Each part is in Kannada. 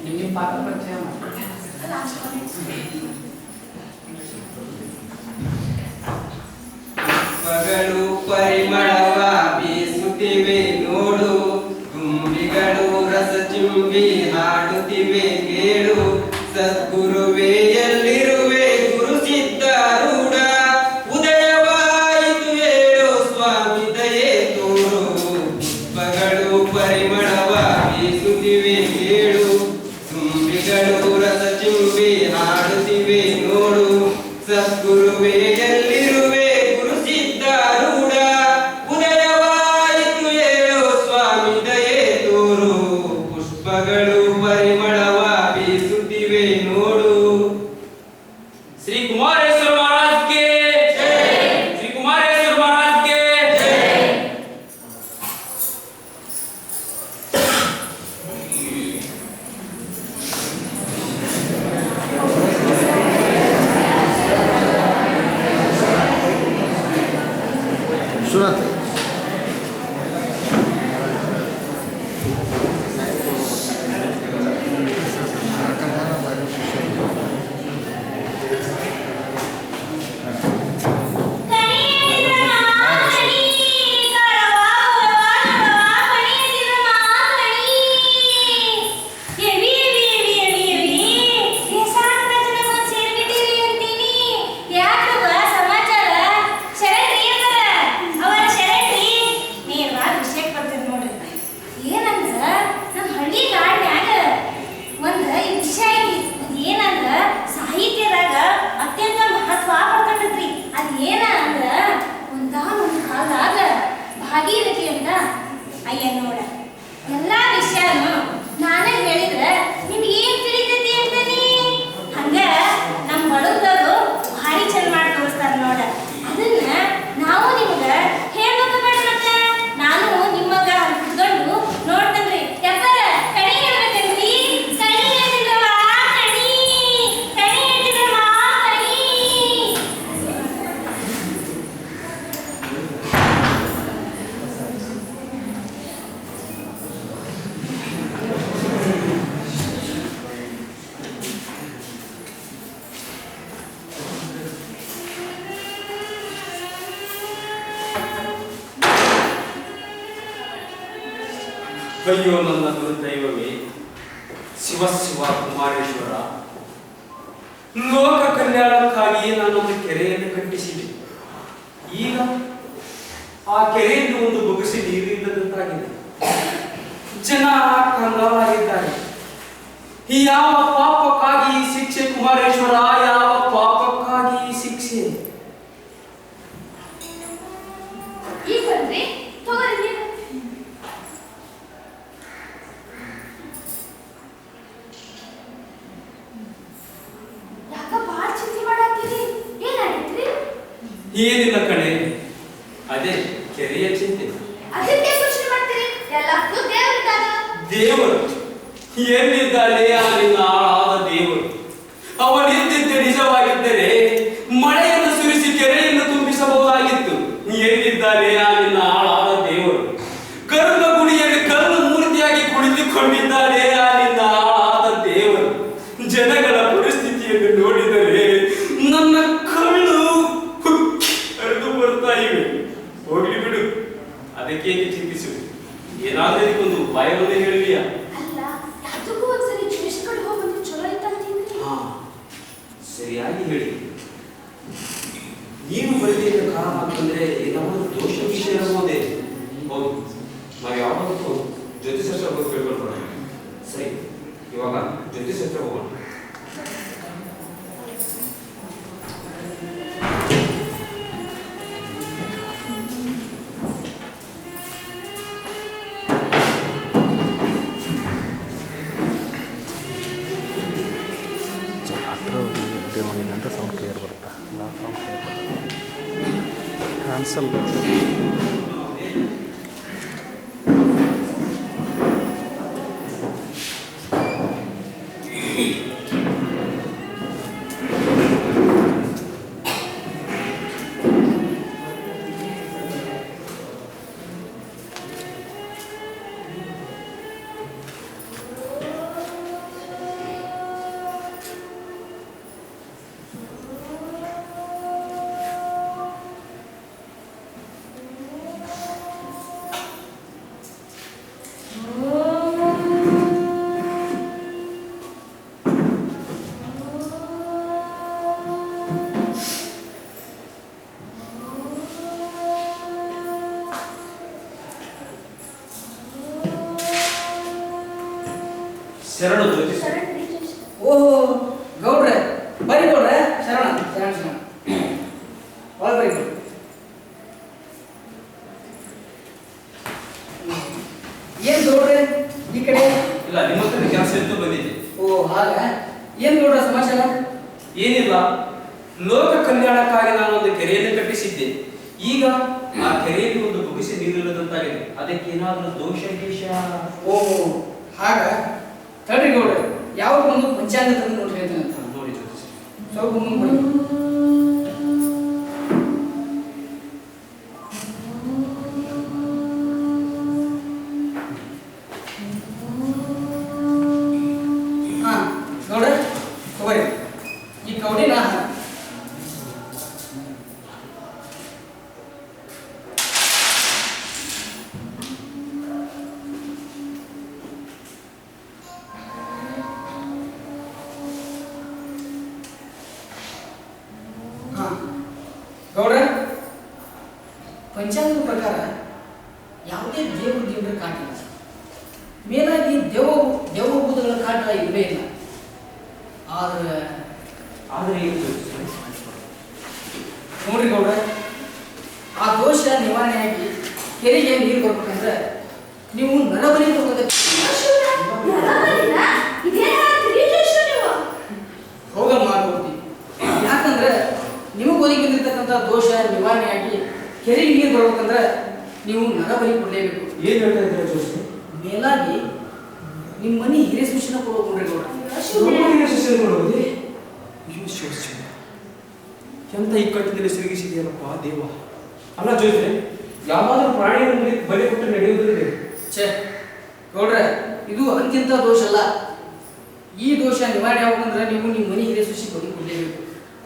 ನಿಮ್ಮ ಪಾತ್ರ ಪರಿಚಯ ಪಗಲು ಪರಿಮಳವ ಬೀಸುತ್ತಿವೆ ನೋಡು, ದುಂಬಿಗಳು ರಸ ಚಿಂಬಿ ಹಾಡುತ್ತಿವೆ ಕೇಳು. ಸದ್ಗುರುವೇ ಎಲ್ಲಿರುವೆ ಗುರು ಸಿದ್ಧಾರೂಢ, ಉದಯವಾಯಿತು ಹೇಳು ಸ್ವಾಮಿ ದಯೆ ತೋರು. ಪಗಲು ಪರಿಮಳವ ಬೀಸುತ್ತಿವೆ ಕೇಳು, ದುಂಬಿಗಳು ರಸ ಚಿಂಬಿ ಹಾಡುತ್ತಿವೆ ನೋಡು. ಸದ್ಗುರುವೇ ಎಲ್ಲಿರುವೆ ಗುರು ಸಿದ್ಧಾರೂಢ, ಉದಯವಾಯಿತು ಹೇಳು ಸ್ವಾಮಿ ದಯೆ ತೋರು. ಪುಷ್ಪಗಳು ಪರಿಮಳವ ಬೀಸುತ್ತಿವೆ ನೋಡು. ಶ್ರೀ ಕುಮಾರೇಶ್ವರ ಮಹಾರಾಜ್ ಗೆ ಜೈ. ಶ್ರೀ ಕುಮಾರೇಶ್ವರ ಮಹಾರಾಜ್ ಗೆ ಜೈ. सुना ಭಾಗೀರಥಿ ಅಂತ ಅಯ್ಯ ನೋಡ ಎಲ್ಲಾ ವಿಷಯನು ನಾನೇ ಹೇಳಿದ್ರೆ ನಿಮ್ಗೆ ಏನ್ ತಿಳಿತೈತಿ ಅಂತಾನಿ. ಹಂಗ ನಮ್ ಬಡವರು ಭಾರಿ ಚಂದ ಮಾಡಿ ತೋರಿಸ್ತಾರ ನೋಡ. ಅದನ್ನ ನಾವು ನಿಮ್ಗ ಹೇಳ್ಬೇಕು ಬೇಡ. ಮತ್ತ ನಾನು ನಿಮ್ಮಗ ಕುತ್ಕೊಂಡು ನೋಡ್ತೇನ್ರಿ. ಯಾಕಂದ್ರ ಕಣಿ ಹೇಳ್ಬೇಕಂದ್ರಿ. ಕಣಿ ಹೇಳಿದ್ರವ ಕಣಿ, ಕಣಿ ಹೇಳಿದ್ರವ ಕಣಿ. ಅಯ್ಯೋ ನನ್ನ ದುರ್ದೈವವೇ ಶಿವ ಶಿವ ಕುಮಾರೇಶ್ವರ, ಲೋಕ ಕಲ್ಯಾಣಕ್ಕಾಗಿ ನಾನೊಂದು ಕೆರೆಯನ್ನು ಕಟ್ಟಿಸಿದೆ. ಈಗ ಆ ಕೆರೆಯಲ್ಲಿ ಒಂದು ಬೊಗಸೆ ನೀರಿಲ್ಲದಂತಾಗಿದೆ. ಜನ ಕಂಗಾಲಾಗಿದ್ದಾರೆ. ಯಾವ ಪಾಪಕ್ಕಾಗಿ ಈ ಶಿಕ್ಷೆ ಕುಮಾರೇಶ್ವರ? ಯಾವ ಪಾಪಕ್ಕಾಗಿ ಈ ಶಿಕ್ಷೆ? ಈಗ ಬಂದ್ರಿ ತಗೋರಿ ನೀವು. ಯಾಕ ಬಾಳ ಚಿಂತೆ ಮಾಡಾತ್ತೀರಿ? ಏನಾಗೈತ್ರಿ? ಏನಿಲ್ಲ ಕಣೆ, ಅದೇ ಕೆರೆಯ ಚಿಂತೆ. ಅದಕ್ಕೆ ಸೃಷ್ಟಿ ಮಾಡ್ತೀರಿ? ಎಲ್ಲಕ್ಕೂ ದೇವರಿದ್ದಾನ. ದೇವರು ಎಲ್ಲಿದ್ದಾನೆ? ಆ ನಿನ್ನ ಆಳಾದ ದೇವರು. ಅವನಿದ್ದಿದ್ದೆ ನಿಜವಾಗಿದ್ದರೆ ಮಳೆಯನ್ನು ಸುರಿಸಿ ಕೆರೆಯನ್ನು ತುಂಬಿಸಬಹುದಾಗಿತ್ತು. ಎಲ್ಲಿದ್ದಾನೆ ಆ ನಿನ್ನ ಆಳಾದ ದೇವರು? ಗರ್ಭಗುಡಿಯಲ್ಲಿ ಕಲ್ಲು ಮೂರ್ತಿಯಾಗಿ ಕುಳಿತುಕೊಂಡಿದ್ದಾನೆ ಆ ನಿನ್ನ ಆಳಾದ ದೇವರು. ಜನಗಳ ಪರಿಸ್ಥಿತಿಯನ್ನು ನೋಡಿದರೆ ನನ್ನ ಕಣ್ಣು ಹರಿದು ಬರ್ತಾ ಇವೆ. ಹೋಗ್ಲಿ ಬಿಡು, ಅದಕ್ಕೇಕೆ ಚಿಂತಿಸು. ಏನಾದರೂ ಇದಕ್ಕೊಂದು ಉಪಾಯವನ್ನು ಹೇಳಲಿಯಾ? ಅಲ್ಲ, ಅದಕ್ಕೂ ಒಂದ್ಸರಿ ಜೋಯಿಸ್ಕೊಂಡು ಹೋಗ್ಬಂದ್ರೆ ಚಲೋ ಇತ್ತಂತೀನಿ. ಹಾ, ಸರಿಯಾಗಿ ಹೇಳಿ. ನೀನು ಬರೆದಿದ್ದ ಕಾರಣ ಅಂತಂದ್ರೆ ಏನಾದರೂ ದೋಷ ವಿಷಯ ಇರಬಹುದೇ? ಹೌದು, ನಾವು ಯಾವಾಗಲೂ ಜ್ಯೋತಿಷಾಸ್ತ್ರ ಬಗ್ಗೆ ಕೇಳ್ಕೊಳ್ಬೋಣ. ಸರಿ, ಇವಾಗ ಜ್ಯೋತಿಷಾಸ್ತ್ರ ಹೋಗೋಣ. ಅಂತ ಸೌಂಡ್ ಕ್ಲಿಯರ್ ಬರುತ್ತಾ? ಸೌಂಡ್ ಕ್ಲಿಯರ್ ಬರುತ್ತೆ. ಕ್ಯಾನ್ಸಲ್. ಶರಣ ಜ್ಯೋತಿಷ. ಓಹೋ ಗೌಡ್ರೆ ಬರಿ ಗೌಡ್ರೆ ಶರಣ ಶರಣ ಶರಣ ಒಳ ಬರಿ ಏನ್ ಗೌಡ್ರೆ ಈ ಕಡೆ ಇಲ್ಲ ನಿಮ್ಮ ಹತ್ರ ಕೆಲಸ ಇತ್ತು ಬಂದಿದ್ದೆ. ಓ ಹಾಗ ಏನ್ ಗೌಡ್ರ ಸಮಾಚಾರ ಏನಿಲ್ಲ, ಲೋಕ ಕಲ್ಯಾಣಕ್ಕಾಗಿ ನಾನು ಒಂದು ಕೆರೆಯನ್ನು ಕಟ್ಟಿಸಿದ್ದೆ. ಈಗ ಆ ಕೆರೆಯಲ್ಲಿ ಒಂದು ಬೊಗಸೆ ನೀರಿಲ್ಲದಂತಾಗಿದೆ. ಅದಕ್ಕೆ ಏನಾದರೂ ದೋಷ ಗೀಷ? ಓಹೋ ಹಾಗ ತಡ್ರಿ ಗೌಡ್ರೆ ಯಾವ ಒಂದು ಪಂಚಾಂಗ ತಂದು ನೋಡಿ ಹೇಳ್ತೇನೆ ಅಂತ ನೋಡಿ ಜ್ಯೋತಿಷ. ಸ್ವಲ್ಪ ಮುಂದೆ ಬನ್ನಿ. ಹಾ ಗೌಡ್ರೆ ತಗೋರಿ ಈ ಕೌಡಿನ ಗೌಡ್ರೆ ಪಂಚಾಂಗದ ಪ್ರಕಾರ ಯಾವುದೇ ದೇವರ ಕಾಟ ಇಲ್ಲ. ಮೇಲಾಗಿ ದೇವಭೂತಗಳ ಕಾಟ ಇಲ್ಲವೇ ಇಲ್ಲ. ಆದರೆ ಏನು ಜ್ಯೋತಿಷ? ನೋಡ್ರಿ ಗೌಡ್ರೆ ಆ ದೋಷ ನಿವಾರಣೆಯಾಗಿ ಕೆರೆಗೆ ನೀರು ಬರ್ಬೇಕಂದ್ರೆ ನೀವು ನರಬಲಿ ತಗೋಬೇಕು. ಹೋಗಮ್ಮ ಗೌಡ್ತಿ, ಯಾಕಂದ್ರೆ ನಿಮಗೆ ಒದಗಿ ಬಂದಿರ್ತಕ್ಕಂಥ ದೋಷ ನಿವಾರಣೆಯಾಗಿ ಕೆರೆಗೆ ನೀರು ಬರ್ಬೇಕಂದ್ರೆ ನೀವು ನರಬಲಿ ಕೊಡಲೇಬೇಕು. ಏನ್ ಹೇಳ್ತಾ ಇದ್ದೀರಾ ಜ್ಯೋತಿಷ? ಮೇಲಾಗಿ ನಿಮ್ಮ ಮನೆ ಹಿರಿಯ ಸೂಚನೆ ಕೊಡೋದು ನೋಡ್ರಿ ಗೌಡ್ರ. ಎಂತ ಇಕ್ಕಟ್ಟಿನಲ್ಲಿ ಸಿಲುಗಿಸಿದೆಯಲ್ಲಪ್ಪ ದೇವ. ಅಲ್ಲ ಜ್ಯೋತಿಷ, ಯಾವಾದರೂ ಪ್ರಾಣಿಯನ್ನು ಬಲಿ ಕೊಟ್ಟು ನಡೆಯುವುದಿಲ್ಲ. ಛೇ ಗೌಡ್ರೆ, ಇದು ಅಂತಿಂತ ದೋಷ ಅಲ್ಲ. ಈ ದೋಷ ನಿವಾರಣೆ ಆಗ್ಬೇಕಂದ್ರೆ ನೀವು ನಿಮ್ಮ ಮನೆ ಹಿರಿಯ ಸೂಚಿ ಕೊಡಲೇಬೇಕು.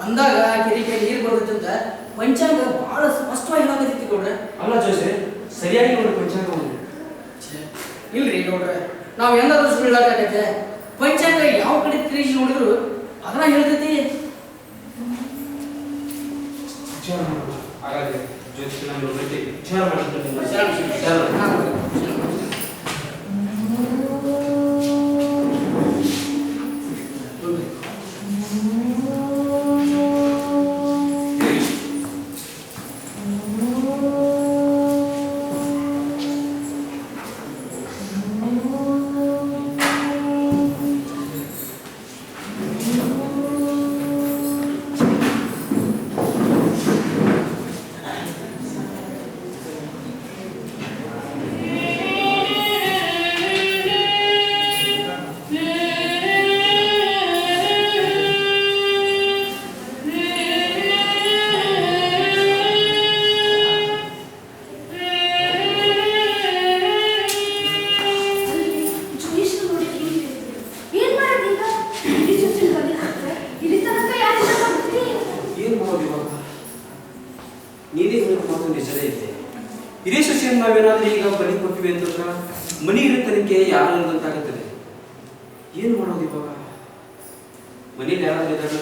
ಅಂದಾಗ ಕೆರೆಗೆ ನೀರು ಬರುತ್ತೆ ಅಂತ ಪಂಚಾಂಗ ಬಹಳ ಸ್ಪಷ್ಟವಾಗಿ ಹೇಳಾಕತ್ತೈತಿ ಗೌಡ್ರೆ. ಅಲ್ಲ ಜ್ಯೋತಿಷ, ಸರಿಯಾಗಿ ನೋಡಿ ಪಂಚಾಂಗವನ್ನು. ಇಲ್ರಿ ಗೌಡ್ರೆ, ನಾವು ಎಂದಾದ್ರೂ ಸುಳ್ಳು ಹೇಳಕ್ಕಾಗತ್ತೆ? ಪಂಚಾಂಗ ಯಾವ ಕಡೆ ತಿರುಗಿ ನೋಡಿದ್ರು ಅದನ್ನ ಹೇಳ್ತೈತಿ. ವಿಚಾರ ಮಾಡೋಣ. ಹಾಗಾದ್ರೆ ಜ್ಯೋತಿಷ ನಾನು ವಿಚಾರ ಮಾಡ್ತೀನಿ. ಹಿರಿಯ ಸೊಸೆಯನ್ನು ನಾವೇನಾದ್ರೂ ಈಗ ಬಲಿ ಕೊಟ್ಟಿವಿ ಅಂತಂದ್ರೆ ಮನಿ ಇರುತ್ತನಕ್ಕೆ ಯಾರು ಅನ್ನೋದಂತಾಗುತ್ತದೆ. ಏನು ಮಾಡೋದು ಇವಾಗ? ಮನೇಲಿ ಯಾರಾದ್ರೂ ಇದ್ದಾರೆ?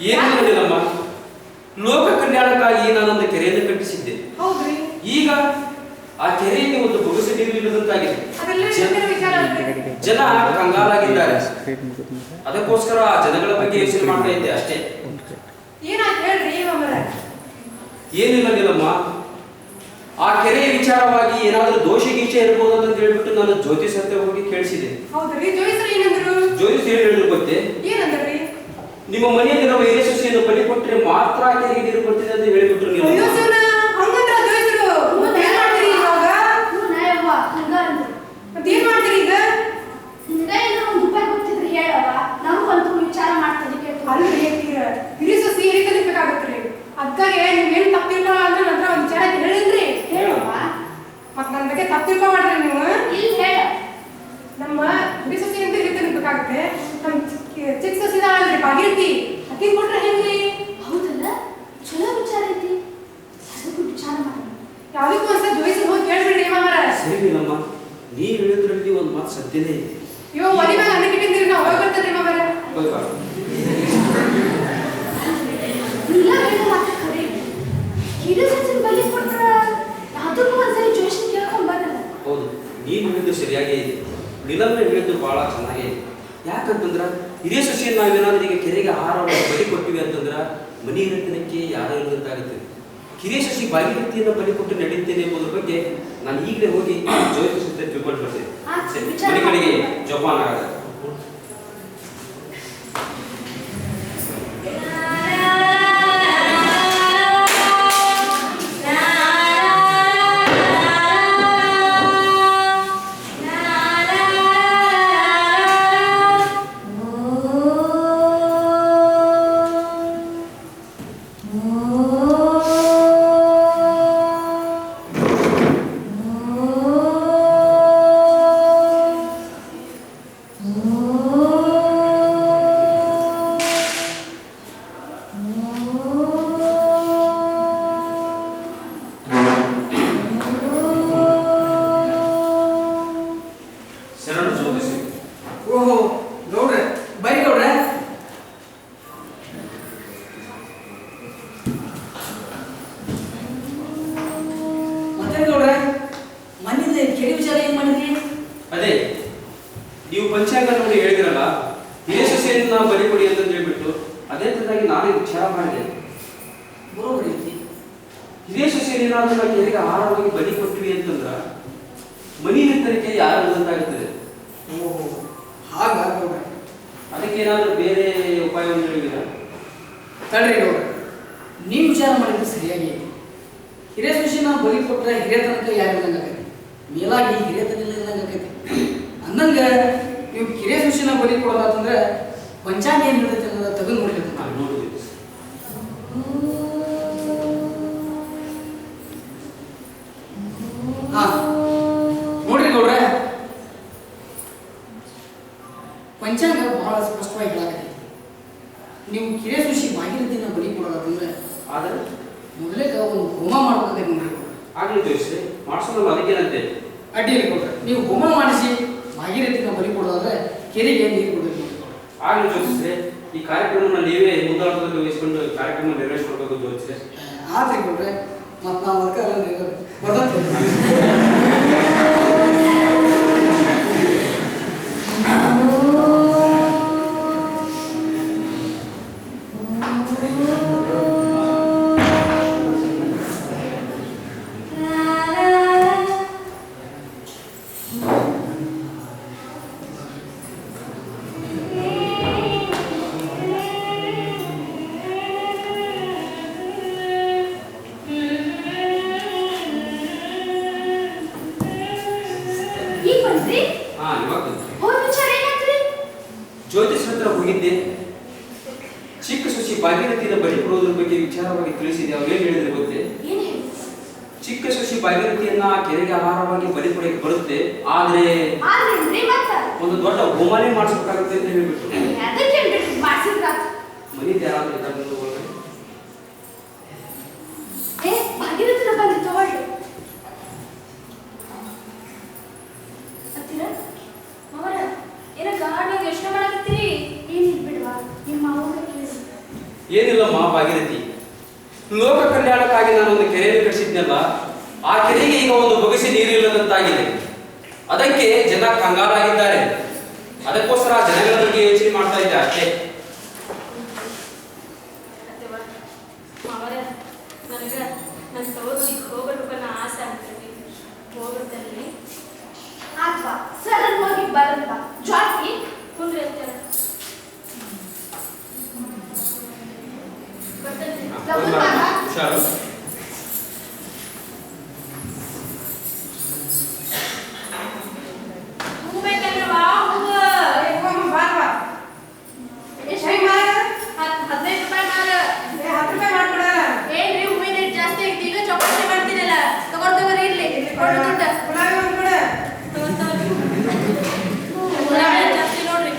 ಏನಿಲ್ಲಮ್ಮ, ಲೋಕ ಕಲ್ಯಾಣಕ್ಕಾಗಿ ನಾನೊಂದು ಕೆರೆಯನ್ನು ಕಟ್ಟಿಸಿದ್ದೆ. ಈಗ ಆ ಕೆರೆಯಲ್ಲಿ ಒಂದು ಬೊಗಸೆ ನೀರು ಇಲ್ಲದಂತಾಗಿದೆ. ಜನ ಕಂಗಾಲಾಗಿದ್ದಾರೆ. ಅದಕ್ಕೋಸ್ಕರ ಆ ಜನಗಳ ಬಗ್ಗೆ ಯೋಚನೆ ಮಾಡ್ತಾ ಇದ್ದೆ ಅಷ್ಟೇ. ಏನಿಲ್ಲ ನೀಲಮ್ಮ, ಆ ಕೆರೆಯ ವಿಚಾರವಾಗಿ ಏನಾದರೂ ದೋಷ ಗೀಷ ಇರಬಹುದು ಅಂತ ಹೇಳ್ಬಿಟ್ಟು ನಾನು ಜ್ಯೋತಿಷ ಹತ್ರ ಹೋಗಿ ಕೇಳಿಸಿದೆ. ಜ್ಯೋತಿಷ ಹೇಳಿದ್ರು ಗೊತ್ತೇ? ನಿಮ್ಮ ಮನೆಯಲ್ಲಿರುವ ಹಿರಿಯ ಸೊಸೆಯನ್ನು ಬಲಿ ಕೊಟ್ಟರೆ ಮಾತ್ರ ಆ ಕೆರೆಗೆ ನೀರು ಬರ್ತಿದೆ ಅಂತ ಹೇಳಿಬಿಟ್ರು ನೀವು. ನಮ್ಮ ಹಿರಿಸೊಸೆ ಅಂತ ಹಿರಿಬೇಕಾಗುತ್ತೆ. ನಮ್ಮ ಚಿಕ್ಕ ಸೊಸೆ ಭಾಗಿರ್ತಿ ಅಕ್ಕಿನ ಕೊಟ್ರೆ ಹೆಂಗ್ರಿ? ಹೌದಲ್ಲ, ಚಲೋ ವಿಚಾರ ಐತಿ. ಅದಕ್ಕೂ ವಿಚಾರ ಮಾಡಿ ಯಾವ್ದಕ್ಕೂ ಒಂದ್ಸಲ ಜೋಯಿಸಿ ಹೋಗಿ ಸರಿ ನೀಲಮ್ಮ, ನೀ ಹೇಳಿದ್ರಲ್ಲಿ ಒಂದು ಮಾತು ಸತ್ಯನೇ ಇದೆ. ಇವ ಮನೆ ಮೇಲೆ ಅನ್ನಕ್ಕಿಟ್ಟಿಂದ್ರಿ ನಾವು ಹೋಗಿ ಬರ್ತದ್ರಿ ಮಾವರ. ಹೋಗಿ ಬಾ. ಇಲ್ಲ ಬೇಡ ಮಾತ್ರ ಕರೆ ಕಿಡು ಸಚಿನ ಬಲಿ ಕೊಟ್ರ ಅದಕ್ಕೂ ಒಂದ್ಸರಿ ಜೋಶಿ ಕೇಳ್ಕೊಂಡ್ ಬರಲ್ಲ. ಹೌದು, ನೀನು ಹೇಳಿದ್ದು ಸರಿಯಾಗೇ ಇದೆ. ನೀಲಮ್ಮ ಹೇಳಿದ್ದು ಬಹಳ ಚೆನ್ನಾಗೇ ಇದೆ. ಯಾಕಂತಂದ್ರ ಹಿರಿಯ ಸೊಸೆಯನ್ನು ನಾವೇನಾದ್ರೂ ಈಗ ಕೆರೆಗೆ ಆಹಾರವನ್ನು ಬಲಿ ಕೊಟ್ಟಿವಿ ಅಂತಂದ್ರ ಮನೆ ಹಿರಿತನಕ್ಕೆ ಯಾರೋ ಇರುವಂತಾಗುತ್ತೆ. ಹಿರಿಯ ಸೊಸಿ ಭಾಗೀರಥಿಯನ್ನು ಬಲಿ ಕೊಟ್ಟು ನಡೀತೇನೆ ಎಂಬುದ್ರ ಬಗ್ಗೆ ನಾನು ಈಗಲೇ ಹೋಗಿ ಜ್ಯೋತಿ ಸುತ್ತ ತಿಳ್ಕೊಂಡು ಬರ್ತೇನೆ. ಮನೆ ಕಡೆಗೆ ಜೋಪಾನ ಆಗಲ್ಲ. ಓಹೋ ಗೌಡ್ರೆ, ಬರಿ ಗೌಡ್ರೆ. ಮತ್ತೆ ಗೌಡ್ರೆ, ಮನೆಯಿಂದ ಕೆರೆ ವಿಚಾರ ಏನ್ ಮಾಡಿದ್ರಿ? ಅದೇ ನೀವು ಪಂಚಾಂಗ ನೋಡಿ ಹೇಳಿದ್ರಲ್ಲ, ಹಿರಿಯ ಸೊಸೆಯನ್ನ ಬಲಿ ಕೊಡಿ ಅಂತ ಹೇಳ್ಬಿಟ್ಟು ಅದೇ ತರನಾಗಿ ನಾನೇ ವಿಚಾರ ಮಾಡಿದೆ. ಬರೋಬರಿ ಐತಿ. ಹಿರಿಯ ಸೊಸೆಯನ್ನೇನಾದ್ರೂ ನಾವು ಕೆರೆಗೆ ಆಹಾರವಾಗಿ ಬಲಿ ಕೊಟ್ಟಿವಿ ಅಂತಂದ್ರ ಮನಿ ಹಿರಿತನಕ್ಕೆ ಯಾರು ಗೊತ್ತಾಗುತ್ತದೆ. ಓಹೋ ಹಾಗ ಗೌಡ್ರೆ. ಅದಕ್ಕೇನಾದ್ರೂ ಬೇರೆ ಉಪಾಯವನ್ನು ಹೇಳಿದ್ದೀರಾ? ತಡ್ರಿ ಗೌಡ್ರೆ, ನೀವು ವಿಚಾರ ಮಾಡಿದ್ದು ಸರಿಯಾಗಿ ಐತಿ. ಹಿರಿಯ ಸೊಸೆನ ಬಲಿ ಕೊಟ್ರೆ ಹಿರಿಯತನಕ ಯಾರಿಲ್ಲಂಗಾಗೈತಿ, ಮೇಲಾಗಿ ಹಿರಿಯತನ ಇಲ್ಲಂಗಾಗೈತಿ. ಅಂದಂಗ ನೀವು ಹಿರಿಯ ಸೊಸೆನ ಬಲಿ ಕೊಡೋದಾತಂದ್ರೆ ಪಂಚಾಂಗ ಏನ್ ಹೇಳ್ತೈತಿ ಅನ್ನೋದ ತೆಗೆದು ನೋಡ್ಬೇಕು. ನಾನು ನೋಡಿದ್ವಿ. ಹಾ ನೋಡ್ರಿ ಗೌಡ್ರೆ, ಪಂಚಾಂಗ ಬಹಳ ಸ್ಪಷ್ಟವಾಗಿ ಹೇಳಾಕೈತಿ. ನೀವು ಹಿರಿಯ ಸೊಸಿ ಭಾಗೀರಥಿನ ಬಲಿ ಕೊಡೋದಾತಂದ್ರೆ ಆದರೆ ಮೊದಲೇಕ ಒಂದು ಹೋಮ ಮಾಡ್ಬೇಕಾಗೈತಿ ನೋಡ್ರಿ. ಆಗ್ಲಿ ತೋರಿಸಿ ಮಾಡಿಸೋದಲ್ಲ, ಅದಕ್ಕೇನಂತೆ? ಅಡ್ಡಿ ಇಲ್ಲ ಗೌಡ್ರೆ, ನೀವು ಹೋಮ ಮಾಡಿಸಿ ಭಾಗೀರಥಿನ ಬಲಿ ಕೊಡೋದಾದ್ರೆ ಕೆರೆಗೆ ನೀರು ಕೊಡಬೇಕು. ಆಗ್ಲಿ ಜೋತಿಸ್ರೆ, ಈ ಕಾರ್ಯಕ್ರಮನ ನೀವೇ ಮುಂದಾಳತ್ವದಲ್ಲಿ ವಹಿಸ್ಕೊಂಡು ಕಾರ್ಯಕ್ರಮ ನೆರವೇರಿಸ್ಕೊಳ್ಬೇಕು ಜೋತಿಸ್ರೆ. ಆತ್ರಿ ಗೌಡ್ರೆ, ಮತ್ತು ನಾವು ಅದಕ್ಕೆ ಬರ್ದಂತ ಈಗ ಬಂದ್ರಿ? ಹಾ, ಇವಾಗ ಹೋದ ವಿಚಾರ ಏನಾಯ್ತ್ರಿ? ಜ್ಯೋತಿಷ್ ಹತ್ರ ಹೋಗಿದ್ದೆ. ಚಿಕ್ಕ ಸೊಸಿ ಭಾಗೀರಥಿನ ಬಲಿ ಕೊಡೋದ್ರ ಬಗ್ಗೆ ವಿಚಾರವಾಗಿ ತಿಳಿಸಿದೆ. ಅವ್ರು ಏನ್ ಹೇಳಿದ್ರೆ ಗೊತ್ತೇ? ಏನ್ ಹೇಳಿ? ಚಿಕ್ಕ ಸೊಸಿ ಭಾಗೀರಥಿಯನ್ನ ಕೆರೆಗೆ ಆಹಾರವಾಗಿ ಬಲಿ ಕೊಡಕ್ಕೆ ಬರುತ್ತೆ, ಆದ್ರೆ ಆದ್ರೇನ್ರಿ ಮತ್ತ? ಒಂದು ದೊಡ್ಡ ಹೋಮನೇ ಮಾಡಿಸ್ಬೇಕಾಗುತ್ತೆ ಅಂತ ಹೇಳ್ಬಿಟ್ಟು ಅದಕ್ಕೆ ಹೇಳ್ಬಿಟ್ಟು ಮಾಡ್ಸಿದ್ರಾತ್. ಮನಿದ್ ಯಾರಾದ್ರೂ ಇದ್ದಾರೆ ಒಳಗಡೆ? ಏ ಭಾಗೀರಥಿನ ಬಂದು ತಗೊಳ್ಳಿ. ಹತ್ತಿರ ಅವರ ಏನ ಗಾಡಿಗೆ ಯೋಚನೆ ಮಾಡಕತ್ತೀರಿ? ಏನಿಲ್ಲ ಬಿಡುವ, ನಿಮ್ಮ ಅವ್ವನ ಕೇಳಿ. ಏನಿಲ್ಲಮ್ಮ ಭಾಗೀರಥಿ, ಲೋಕ ಕಲ್ಯಾಣಕ್ಕಾಗಿ ನಾನು ಒಂದು ಕೆರೆಯನ್ನು ಕಟ್ಟಿಸಿದ್ನಲ್ಲ, ಆ ಕೆರೆಗೆ ಈಗ ಒಂದು ಬೊಗಸೆ ನೀರಿಲ್ಲದಂತಾಗಿದೆ. ಅದಕ್ಕೆ ಜನ ಕಂಗಾಲಾಗಿದ್ದಾರೆ. ಅದಕ್ಕೋಸ್ಕರ ಜನಗಳ ಬಗ್ಗೆ ಯೋಚನೆ ಮಾಡ್ತಾ ಇದ್ದೆ ಅಷ್ಟೇ. ಅವರ ನನಗ ನನ್ನ ತೋರಿಸಿಗೆ ಹೋಗ್ಬೇಕನ್ನ ಆಸೆ ಆಗ್ತದೆ. ಹೋಗ್ಬಿಡ್ತಾನೆ ಅಥವಾ ಸಡನ್ ಹೋಗಿ ಬರಲ್ಲ ಜಾತಿ ಕುಂದ್ರೆ ಅಂತಾರೆ. ಹುಷಾರು. ಹೂ ಬೇಕಲ್ವಾ? ಹೂವು ಎಷ್ಟು? 15 ರೂಪಾಯಿ ಮಾರ. 10 ರೂಪಾಯಿ ಮಾಡ್ಕೊಡ. ಏನ್ರಿ ಹೂವಿನ ರೇಟ್ ಜಾಸ್ತಿ ಐತಿ, ಈಗ ಚೌಕಾಸಿ ಮಾಡ್ತೀರಲ್ಲ. ತಗೋರಿ ಇರ್ಲಿ ಕೊಡು ದುಡ್ಡು. ಗುಲಾಬಿ ಒಂದು ಕೊಡ. ಗುಲಾಬಿ ಜಾಸ್ತಿ ನೋಡ್ರಿ.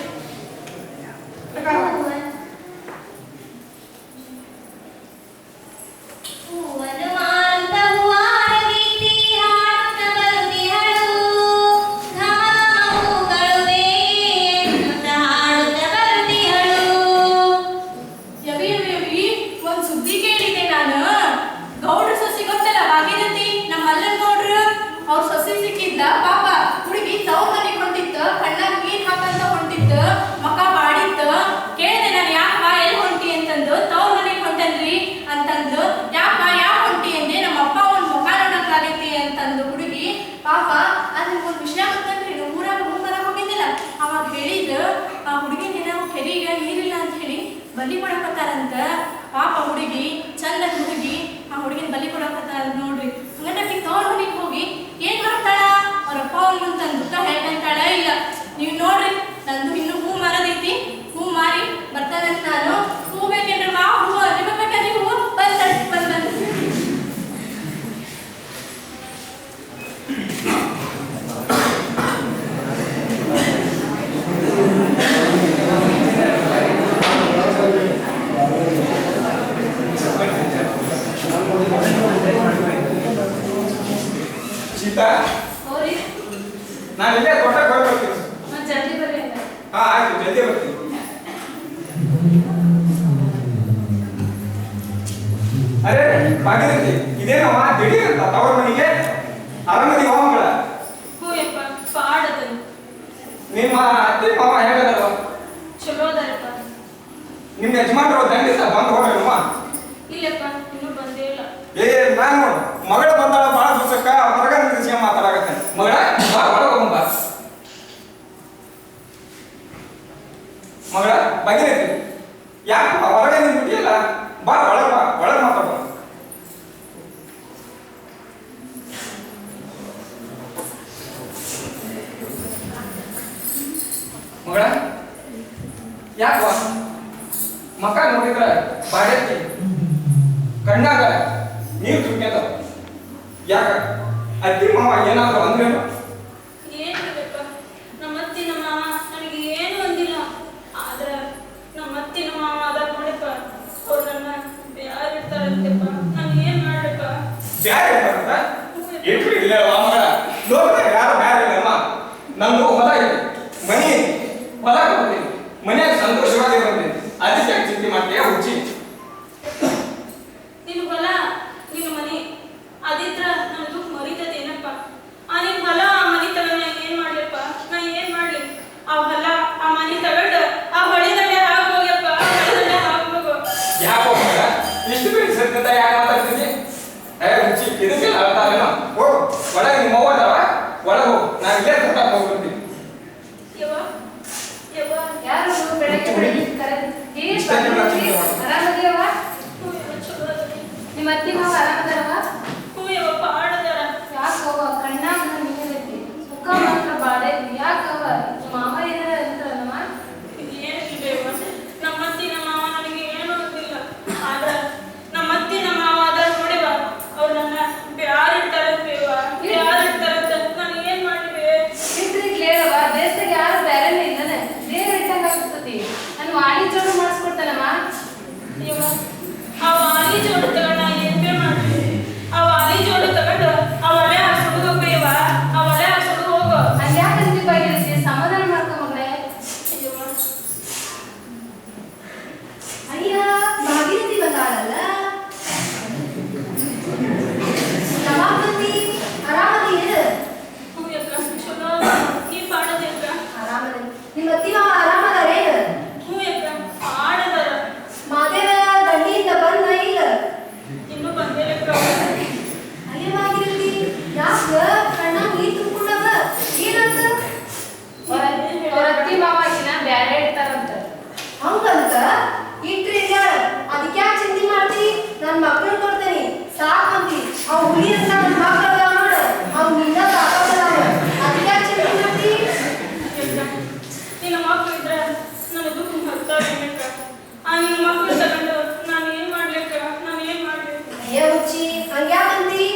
ಹೇಳಿಂದ ಪಾಪ ಹುಡುಗಿ ತವ್ರ ಮನೆಗೆ ಹೊಂಟಿತ್ತು, ಕಣ್ಣಾಗ ನೀರ್ ಹಾಕಂತ ಹೊಂಟಿತ್ತು, ಮಕ ಬಾಡಿತ್ತು. ಕೇಳಿದೆ ನಾನು ಯಾಕ ಎಲ್ಲಿ ಹೊಂಟಿ ಅಂತಂದು, ತವ್ರ ಮನೆಗೆ ಹೊಂಟನ್ರಿ ಅಂತಂದು. ಯಾಕ ಹೊಂಟಿ ಅಂದೆ, ನಮ್ಮ ಅಪ್ಪ ಒಂದ್ ಮುಖ ನೋಡಕ್ಕಾಗೈತಿ ಅಂತಂದು ಹುಡುಗಿ ಪಾಪ. ಅದ್ ಒಂದು ವಿಷಯ ಗೊತ್ತಂದ್ರಿ, ಊರಾಗ ಹೂ ಬರಕ್ ಹೋಗಿದ್ದಿಲ್ಲ, ಅವಾಗ ಹೇಳಿದ್ರು ಆ ಹುಡುಗಿನ ನಾವು ಕೆರೆಗೆ ನೀರಿಲ್ಲ ಅಂತ ಹೇಳಿ ಬಲಿ ಕೊಡಕತ್ತಾರಂತ. ಪಾಪ ಹುಡುಗಿ ಚಂದ ಹುಡುಗಿ ಆ ಹುಡುಗಿನ ಬಲಿ ಕೊಡಕತ್ತಾರ ನೋಡ್ರಿ. ಹಂಗಂದ್ರೆ ತವ್ರ ಮನೆಗೆ ಹೋಗಿ ಏನ್ ಮಾಡ್ತಾಳ, ಅವ್ರಪ್ಪ ಅವ್ನ ತನ್ನ ದುಃಖ ಹೇಳ್ಕೊಂತಾಳ ಇಲ್ಲ. ನೀವು ನೋಡ್ರಿ, ನಂದು ಇನ್ನು ಹೂ ಮಾರದೈತಿ, ಹೂ ಮಾರಿ ಬರ್ತಾನಂತ ನಾನು. ಹೂ ಬೇಕೇನ್ರಿ ಮಾ, ಹೂ ನಿಮಗೆ ಬೇಕಾದ್ರೆ ಹೂ ಬಂದ. ಸೀತಾ, ನಾನು ಇಲ್ಲೇ ಕೊಟ್ಟ ಬರ್ತೀನಿ. ಜಲ್ದಿ ಬರ್ರಿ. ಹಾ ಆಯ್ತು, ಜಲ್ದಿ ಬರ್ತೀನಿ. ಅರೆ ಭಾಗ್ಯರಥಿ, ಇದೇನವ ದಿಢೀರ್ ಅಂತ ತವರ ಮನೆಗೆ ಆರಾಮದಿ ಹೋಗಂಗಳ? ಹ್ಞೂ ಯಪ್ಪ, ಪಾಡದ. ನಿಮ್ಮ ಅತ್ತೆ ಮಾವ ಹೇಗದಾರ? ಚಲೋ ಅದಾರಪ್ಪ. ನಿಮ್ಮ ಯಜಮಾನ್ರು ದಂಡಿಸ ಬಂದು ಹೋಗಮ್ಮ? ಇಲ್ಲಪ್ಪ, ಇನ್ನೂ ಬಂದೇ ಇಲ್ಲ. ನಾನು ಮಗಳ ಬಂದಾಳ ಬಾಳ ದಿವಸಕ್ಕ ಹೊರಗ ನಿಲ್ಸಿ ಮಾತಾಡಕತ್ತೆ. ಮಗಳ ಬಾ ಒಳಗೆ ಹೋಗಂಬ. ಮಗಳ ಭಾಗ್ಯರಥಿ, ಯಾಕೆ ಹೊರಗೆ ನಿಂತ್ಬಿಟ್ಟಿಯಲ್ಲ? ಬಾ ಒಳಗೆ ಬಾ, ಒಳಗೆ ಮಾತಾಡ. ಮಗಳ ಯಾಕ ಮಕ್ಕ ನೋಡಿದ್ರ ಬಾಡೈತಿ ಕಣ್ಣಾಗ ನೀರು ತುಂಬ್ಯದ. ಯಾಕ ಅತ್ತಿ ಮಾವ ಏನಾದ್ರು ಅಂದ್ರೇನು? ಏನಿಲ್ಲಪ್ಪ, ನಮ್ಮ ಅತ್ತಿ ನಮ್ಮ ಮಾವ ನನಗೆ ಏನು ಅಂದಿಲ್ಲ. ಆದ್ರೆ ನಮ್ಮ ಅತ್ತಿ ನಮ್ಮ ಮಾವ ಅದಾರ ನೋಡಪ್ಪ, ಅವ್ರು ನನ್ನ ಯಾರು ಇರ್ತಾರಂತೆಪ್ಪ. ನಾನು ಏನ್ ಮಾಡ್ಲಪ್ಪ? ಬ್ಯಾರೆ ಇರ್ತಾರಂತ ಇಟ್ರಿ ಇಲ್ಲ ಮಗಳ. ನೋಡ್ತಾರೆ ಯಾರು ಬ್ಯಾರೆ ಇಲ್ಲಮ್ಮ. ನಂದು ಹೊಲ ಇದೆ, ಮನಿ ಐತಿ, ಹೊಲ ಕೊಡ್ತೀನಿ, ಮನ್ಯಾಗ ಸಂತೋಷವಾಗಿ ಬರ್ತೀನಿ. ಅದಕ್ಕೆ ಚಿಂತೆ ಮಾಡ್ತೀಯ ಹುಚ್ಚಿ? ನಿನ್ ಹೊಲ ನಿನ್ನ ಮನಿ ಅದಿದ್ರ ನನ್ನ ದುಃಖ ಮರಿತದ ಏನಪ್ಪ? ಆ ನಿನ್ ಹೊಲ ಆ ಮನಿ ತಗೊಂಡ ಏನ್ ಮಾಡ್ಲಪ್ಪ? ನಾ ಏನ್ ಮಾಡ್ಲಿ? ಆ ಹೊಲ ಆ ಮನಿ ತಗೊಂಡ ಆ ಹೊಳಿದಂಡೆ ಹಾಕೋಗ್ಯಪ್ಪ, ಹೊಳಿದಂಡೆ ಹಾಕೋಗು. ಯಾಕೋ ಮಗ ಇಷ್ಟು ಬೇಗ ಸರ್ಕಂತ ಯಾಕೆ ಮಾತಾಡ್ತೀನಿ? ಹುಚ್ಚಿ ಇದಕ್ಕೆ ಅಳ್ತಾರೇನೋ? ಹೋಗು ಒಳಗೆ ನಿಮ್ಮ ಅವ್ವ ಅದಾವ, ಒಳಗೆ ಹೋಗು. ನಾನು ಇಲ್ಲೇ ಕೊಟ್ಟಾಕ ಹೋಗ್ಬಿಡ್ತೀನಿ. ಯವ್ವ ಯವ್ವ, ಯಾರು ಬೆಳಗ್ಗೆ ಬೆಳಗ್ಗೆ ಕರೆದು ಆರಾಮದಿಯವ್ವ? ಚಲೋ ಅದ. ನಿಮ್ಮ ಅತ್ತಿ ಮಾವ ಆರಾಮದಾರವ್ವ? ಹ್ಞೂ ಯವ್ವ, ಪಾಡದಾರ. ಯಾಕವ್ವ ಕಣ್ಣಾಗ ನೀರೈತಿ, ಮುಖ ಮಾತ್ರ ಬಾಡೈತಿ. ಯಾಕವ್ವ ಮಾವ ಏನಾರ ಅಂತಾರಲ್ಲಮ್ಮ? ಏನಿಲ್ಬೇವ, ನಮ್ಮ ಅತ್ತಿ ನಮ್ಮ ಮಾವ ನನಗೆ ಏನು ಅಂತಿಲ್ಲ. ಆದ್ರೆ ನಮ್ಮ ಅತ್ತಿ ನಮ್ಮ ಮಾವ ಅದಾರ ನೋಡಿವ, ಅವ್ರು ನನ್ನ ಬ್ಯಾರಿಡ್ತಾರಂತೇವ, ಬ್ಯಾರಿಡ್ತಾರಂತ. ನಾನು ಏನ್ ಮಾಡ್ಲಿ? ಇದ್ರಿಗೆ ಹೇಳವ್ವ, ದೇಶದಾಗ ಯಾರು ಬ್ಯಾರೆನೇ ಇಲ್ಲನೆ, ದೇವ್ರ ಇಟ್ಟಂಗ ಆಗ್ತತಿ. ನಾನು ವಾಣಿ ಜೋಡು ಮಾಡಿಸ್ಕೊಡ್ತಾನಮ್ಮ. ಇವ ಆ ವಾಲಿ ಜೋಡು ತಗೊಂಡ ಏನ್ ಬೇ ಮಾಡ್ಲಿ? ಆ ವಾಲಿ ಜೋಡು ತಗೊಂಡು ಆ ಒಲೆ ಹಾಕ್ಸೋದು ಹೋಗು ಇವ, ಆ ಒಲೆ ಹಾಕ್ಸೋದು ಹೋಗು. ಅಲ್ಯಾಕಂತಿ ಬೈರತಿ, ಸಮಾಧಾನ ಮಾಡ್ಕೊ ಮಗಳೇ. ಅಯ್ಯ ಭಾಗೀರಥಿ ಬಂದಾಳಲ್ಲ. ನವಾಬಂದಿ ಆರಾಮದಿ? ಹ್ಞೂ ಯಕ್ಕ, ಚಲೋ ನೀ ಪಾಡದ ಯಕ್ಕ. ಆರಾಮದಿ. ನಿಮ್ಮ ಅತ್ತಿ ಮಾವ ಆರಾಮದಾರೇನು? ಹ್ಞೂ ಯಕ್ಕ, ಪಾಡದಾರ. ಮಾದೇವ ದಂಡಿಯಿಂದ ಬಂದ ಇಲ್ಲ? ಇನ್ನೂ ಬಂದೇ ಯಕ್ಕ. ಅಯ್ಯ ಭಾಗೀರಥಿ, ಯಾಕ ಕಣ್ಣಾಗ ನೀರ್ ತುಂಬ್ಕೊಂಡವ? ಏನಂತ? ಅವ್ರ ಅತ್ತಿ ಮಾವ ಆಕಿನ ಬ್ಯಾರೆ ಇಡ್ತಾರಂತ. ಹಂಗಂತ ಇಟ್ರಿ ಅದಕ್ಕೆ ಯಾಕೆ ಚಿಂತೆ ಮಾಡ್ತಿ? ನನ್ನ ಮಕ್ಕಳು ಕೊಡ್ತೇನೆ ಸಾಕಂತಿ. ಅವ್ ಹುಳಿ ಅಂತ ನನ್ನ ಮಕ್ಕಳ ನೋಡ, ಅವ್ ನಿನ್ನ ಸಾಕಾಗಲ್ಲ. ಅದಕ್ಕೆ ಯಾಕೆ ಚಿಂತೆ ಮಾಡ್ತಿ? ಯಕ್ಕ, ನಿನ್ನ ಮಕ್ಕಳು ಇದ್ರ ನನ್ನ ದುಃಖ ಮರ್ತಾವೇನಕ್ಕ? ಆ ನಿನ್ನ ಮಕ್ಕಳು ತಗೊಂಡು ನಾನು ಏನ್ ಮಾಡ್ಲಿಕ್ಕ? ನಾನು ಏನ್ ಮಾಡ್ಲಿ? ಅಯ್ಯ ಹುಚ್ಚಿ, ಹಂಗ್ಯಾಕಂತಿ?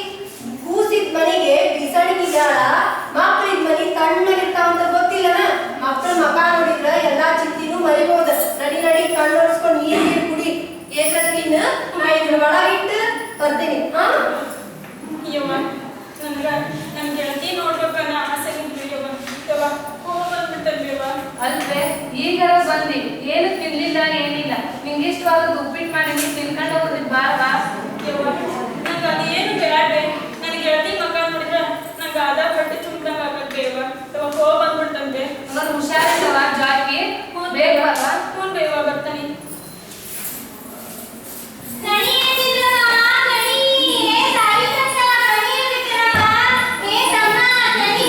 ಕೂಸಿದ ಮನೆಗೆ ಬೀಸಣಿಗಿದ್ದಾಳ, ಮಕ್ಕಳಿದ ಮನೆ ತಣ್ಣಗಿರ್ತಾವಂತ ಗೊತ್ತಿಲ್ಲನ? ಮಕ್ಕಳ ಮಕ ನೋಡಿದ್ರ ಎಲ್ಲಾ ಚಿಂತಿನೂ ಮರಿಬೋದ. ನಡಿ ನಡಿ ಕಣ್ಣೊರೆಸ್ಕೊಂಡು ನೀರ್ ಕುಡಿ. ಏಕತ್ತಿನ ಇದ್ರ ಒಳಗಿಟ್ಟು ಬರ್ತೀನಿ. ಹಾ ಯವ್ವ, ನನ್ ಗೆಳತಿ ನೋಡ್ಬೇಕನ್ನ ಆಸೆ ಇದ್ವಿ ಯವ್ವ. ಯವ್ವ, ಹೋಗ್ಬಂದ್ಬಿಟ್ಟಲ್ವಿ ಯವ್ವ. ಅಲ್ವೇ ಈಗ ಬಂದಿ, ಏನು ತಿನ್ಲಿಲ್ಲ ಏನಿಲ್ಲ. ನಿಂಗೆ ಇಷ್ಟವಾದ ಉಪ್ಪಿಟ್ಟು ಮಾಡಿ ನೀ ತಿನ್ಕೊಂಡು ಹೋಗೋದಿದ್ ಬಾರವಾ? ಯವ್ವ, ನಂಗೆ ಅದೇನು ಬೇಡ. ನನ್ನ ಗೆಳತಿ ಮಗ ನೋಡಿದ್ರ ನಂಗೆ ಆದ ಬಟ್ಟೆ ತುಂಬ್ದಂಗ ಹುಷಾರಿಲ್ಲವ ಜಾಸ್ತಿ ಬೇಗ ಬಾ. ಬೇಗ ಬರ್ತಾನೆ. ನಡಿ ಏನಿದ್ರಮ್ಮ, ನಡಿ. ಏ ಸಾರಿ ಕಷ್ಟ, ನಡಿ ಏನಿದ್ರಮ್ಮ. ಏ ತಮ್ಮ, ನಡಿ.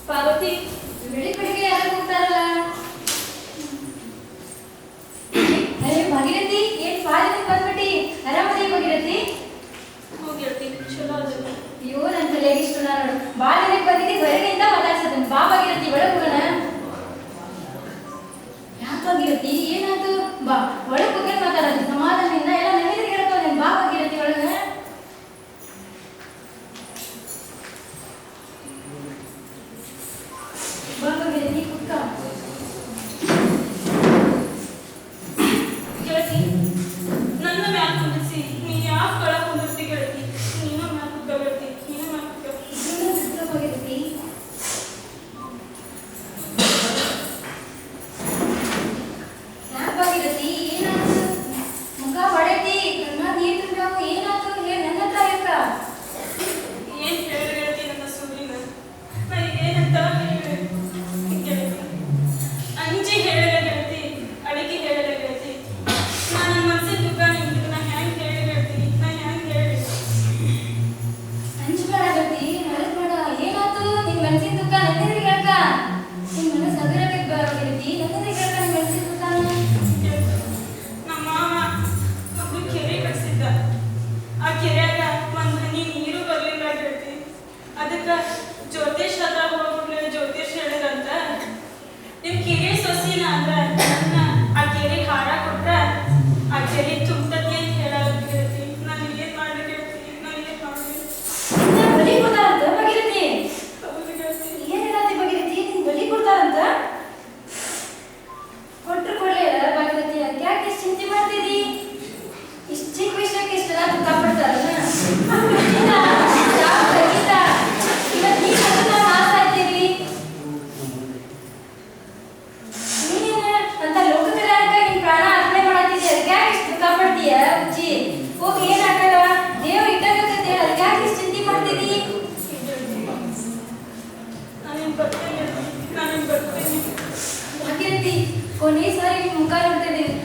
ಪಾರ್ವತಿ ಬೆಳಿಗ್ಗೆ ಯಾರು ಹೋಗ್ತಾರಲ್ಲ? ಅರೆ ಭಾಗೀರಥಿ, ಏನ್ ಪಾಲಿಗೆ ಬಂದ್ಬಿಟ್ಟಿ? ಆರಾಮದಿ ಭಾಗೀರಥಿ? ಅಯ್ಯೋ ನನ್ನ ತಲೆಗೆ ಇಷ್ಟು ನಾನು ಬಾಲಿಗೆ ಬಂದಿದ್ದೆ, ಹೊರಗಿಂದ ಮಾತಾಡ್ಸೋದನ್ನ. ಬಾ ಭಾಗೀರಥಿ, ಒಳಗೆ ಹೋಗೋಣ. ಯಾಕೆ ಭಾಗೀರಥಿ, ಏನಾಯ್ತು? ಬಾ ಒಳಗೆ ಹೋಗಿ ಮಾತಾಡೋದು ಸಮಾಧಾನದಿಂದ. ಎಲ್ಲ ನೆಮ್ಮದಿ ಹೇಳ್ತಾನೆ. ಬಾ ಭಾಗೀರಥಿ, ಒಳಗೆ. ಬಾ ಭಾಗೀರಥಿ, ಕುತ್ಕ. ಗೆಳತಿ, ನನ್ನ ಮ್ಯಾಲ ಕುಂದಿಸಿ ನೀ ಯಾಕೆ ಒಳಗೆ ಕುಂದಿರ್ತಿ ಗೆಳತಿ? ನೀನು ಮ್ಯಾಲ ಕುತ್ಕೊ ಗೆಳತಿ, ನೀನು ಮ್ಯಾಲ ಕುತ್ಕೊ. ಭಾಗೀರಥಿ, ಯಾಕೆ ಭಾಗೀರಥಿ, ಏನಾಯ್ತು? ಮುಖ ಹೊಡೆತಿ, ಕಣ್ಣಾಗ ನೀರು ತುಂಬ್ಯಾವು. ಏನಾಯ್ತು? ಹೇಳಿ, ನನ್ನ ಹತ್ರ ಇರ್ಕ. ಏನ್ ಹೇಳಿ ಗೆಳತಿ ನನ್ನ ಸುರಿನ? ನಾ ಏನಂತ ಹೇಳಿ ಗೆಳತಿ? ಅಂಜಿ ಹೇಳಲ ಗೆಳತಿ, ಅಡಿಗೆ ಹೇಳಲ ಗೆಳತಿ. ನಾ ನನ್ನ ಮನಸ್ಸಿನ ದುಃಖ ನಿಮ್ಗೆ ನಾ ಹ್ಯಾಂಗ್ ಹೇಳಿ ಗೆಳತಿ? ನಾ ಹ್ಯಾಂಗ್ ಹೇಳಿ? ಅಂಜಬೇಡ ಗೆಳತಿ, ಅಳಬೇಡ. ಏನಾಯ್ತು? ನಿನ್ ಮನಸ್ಸಿನ ದುಃಖ ನನ್ನೆದುರಿಗೆ ಹೇಳ್ಕ. ನಿನ್ ಮನಸ್ಸು ಹಗುರಬೇಕು ಗೆಳತಿ. ನನ್ನೆದುರಿಗೆ ಹೇಳ್ಕ ನಿನ್ ಮನಸ್ಸಿನ ದುಃಖನ. ನಮ್ಮ ಮಾವ ಒಂದು ಕೆರೆ ಕಟ್ಸಿದ್ದ. ಆ ಕೆರೆಯಾಗ ಒಂದ್ ಹನಿ ನೀರು ಬರ್ಲಿಲ್ಲ ಗೆಳತಿ. ಅದಕ್ಕ ಜ್ಯೋತಿಷ್ ಹತ್ರ ಹೋಗ್ಬಿಟ್ಲೆ. ಜ್ಯೋತಿಷ್ ಹೇಳಿದಂತ ನಿಮ್ ಕೆರೆ ಸೊಸಿನ ಅಂದ್ರ ನನ್ನ ಆ ಕೆರೆ ಹಾರ ಕೊಟ್ರ ಆ ಕೆರೆ ತುಂಬತತಿ ಅಂತ ಹೇಳಲ್ಲ ಗೆಳತಿ. ನಾನು ಏನ್ ಮಾಡ್ಲಿ ಗೆಳತಿ? ನಾನು ಏನ್ ಮಾಡ್ಲಿ? ನಿನ್ನ ಬಲಿ ಕೊಡ್ತಾರಂತ ಭಾಗೀರಥಿ? ಹೌದು ಗೆಳತಿ. ಏನ್ ಹೇಳತ್ತಿ ಭಾಗೀರಥಿ? ನಿನ್ ಬಲಿ ಕೊಡ್ತಾರಂತ? ಕೊಟ್ರು ಕೊಡ್ಲಿಲ್ಲ ಭಾಗೀರಥಿ, ಯಾಕೆ ಇಷ್ಟು ಚಿಂತೆ ಮಾಡ್ತಿದಿ? ಇಷ್ಟು ಚಿಕ್ಕ ವಿಷಯಕ್ಕೆ ಇಷ್ಟೆಲ್ಲ ದುಃಖ ಪಡ್ತಾರಲ್ಲ? ಇವತ್ತು ನೀನ್ ಅದನ್ನ ಮಾಡ್ತಾ ಇದ್ದೀವಿ. ನೀನೇನ ಅಂತ ಲೋಕ ಕಲ್ಯಾಣಕ್ಕೆ ನಿನ್ ಪ್ರಾಣ ಅರ್ಪಣೆ ಮಾಡತ್ತಿದ್ದೆ, ಅದಕ್ಕೆ ಯಾಕೆ ಇಷ್ಟು ದುಃಖ ಪಡ್ತೀಯ? ಉಜ್ಜಿ ಹೋಗಿ ಏನಾಗಲ್ಲ, ದೇವ್ರು ಇಟ್ಟಾಗತ್ತೆ. ಅದಕ್ಕೆ ಯಾಕೆ ಇಷ್ಟು ಚಿಂತೆ ಮಾಡ್ತಿದಿ? ನಾನೇನ್ ಬರ್ತೇನೆ ಗೆಳತಿ, ನಾನೇನ್ ಬರ್ತೇನೆ. ಭಾಗೀರಥಿ, ಕೊನೆ ಸಾರಿ ನಿನ್ ಮುಖ ನೋಡ್ತಾ ಇದ್ದೀನಿ.